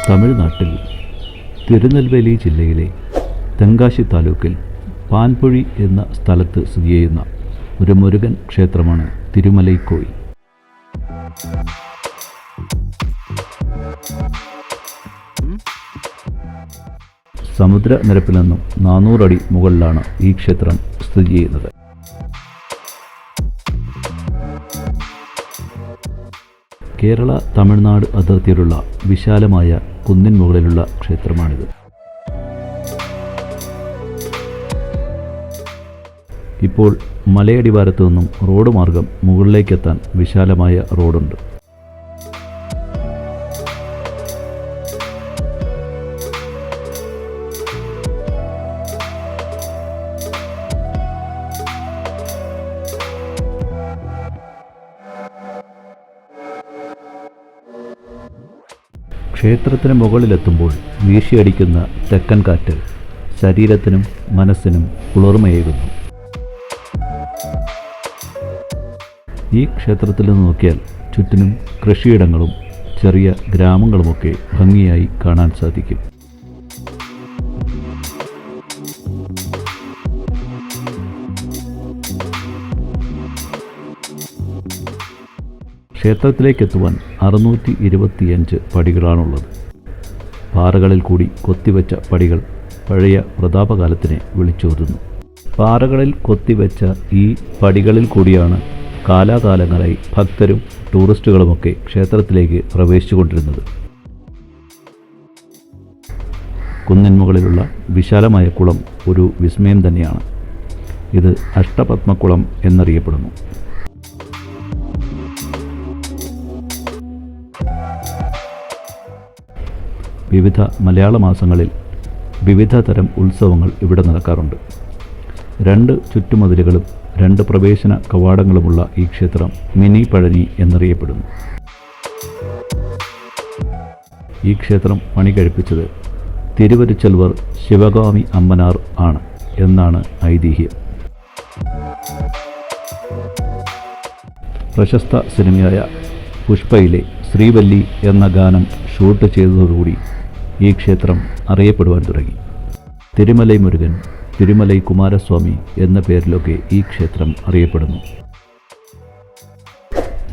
തമിഴ്നാട്ടിൽ തിരുനെൽവേലി ജില്ലയിലെ തെങ്കാശി താലൂക്കിൽ പാൻപൊഴി എന്ന സ്ഥലത്ത് സ്ഥിതി ചെയ്യുന്ന ഒരു മുരുകൻ ക്ഷേത്രമാണ് തിരുമലൈക്കോയിൽ. സമുദ്രനിരപ്പിൽ നിന്നും 400 അടി മുകളിലാണ് ഈ ക്ഷേത്രം സ്ഥിതി ചെയ്യുന്നത്. കേരള തമിഴ്നാട് അതിർത്തിയിലുള്ള വിശാലമായ കുന്നിൻ മുകളിലുള്ള ക്ഷേത്രമാണിത്. ഇപ്പോൾ മലയടിവാരത്തു നിന്നും റോഡ് മാർഗം മുകളിലേക്കെത്താൻ വിശാലമായ റോഡുണ്ട്. ക്ഷേത്രത്തിന് മുകളിലെത്തുമ്പോൾ വീശിയടിക്കുന്ന തെക്കൻ കാറ്റ് ശരീരത്തിനും മനസ്സിനും കുളിർമയേകുന്നു. ഈ ക്ഷേത്രത്തിൽ നിന്ന് നോക്കിയാൽ ചുറ്റിനും കൃഷിയിടങ്ങളും ചെറിയ ഗ്രാമങ്ങളുമൊക്കെ ഭംഗിയായി കാണാൻ സാധിക്കും. ക്ഷേത്രത്തിലേക്കെത്തുവാൻ 625 പടികളാണുള്ളത്. പാറകളിൽ കൂടി കൊത്തിവെച്ച പടികൾ പഴയ പ്രതാപകാലത്തിനെ വിളിച്ചോതുന്നു. പാറകളിൽ കൊത്തിവെച്ച ഈ പടികളിൽ കൂടിയാണ് കാലാകാലങ്ങളായി ഭക്തരും ടൂറിസ്റ്റുകളുമൊക്കെ ക്ഷേത്രത്തിലേക്ക് പ്രവേശിച്ചുകൊണ്ടിരുന്നത്. കുന്നിൻ മുകളിലുള്ള വിശാലമായ കുളം ഒരു വിസ്മയം തന്നെയാണ്. ഇത് അഷ്ടപത്മക്കുളം എന്നറിയപ്പെടുന്നു. വിവിധ മലയാള മാസങ്ങളിൽ വിവിധ തരം ഉത്സവങ്ങൾ ഇവിടെ നടക്കാറുണ്ട്. 2 ചുറ്റുമതിലുകളും 2 പ്രവേശന കവാടങ്ങളുമുള്ള ഈ ക്ഷേത്രം മിനി പഴനി എന്നറിയപ്പെടുന്നു. ഈ ക്ഷേത്രം പണി കഴിപ്പിച്ചത് തിരുവരുച്ചൽവർ ശിവകാമി അമ്മനാർ ആണ് എന്നാണ് ഐതിഹ്യം. പ്രശസ്ത സിനിമയായ പുഷ്പയിലെ ശ്രീവല്ലി എന്ന ഗാനം ഷൂട്ട് ചെയ്തതോടുകൂടി ഈ ക്ഷേത്രം അറിയപ്പെടുവാൻ തുടങ്ങി. തിരുമലൈ മുരുകൻ, തിരുമലൈ കുമാരസ്വാമി എന്ന പേരിലൊക്കെ ഈ ക്ഷേത്രം അറിയപ്പെടുന്നു.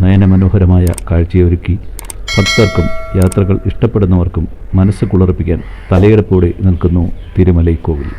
നയനമനോഹരമായ കാഴ്ചയൊരുക്കി ഭക്തർക്കും യാത്രകൾ ഇഷ്ടപ്പെടുന്നവർക്കും മനസ്സ് കുളിർപ്പിക്കാൻ തലയെടുപ്പോടെ നിൽക്കുന്നു തിരുമലൈക്കോവിൽ.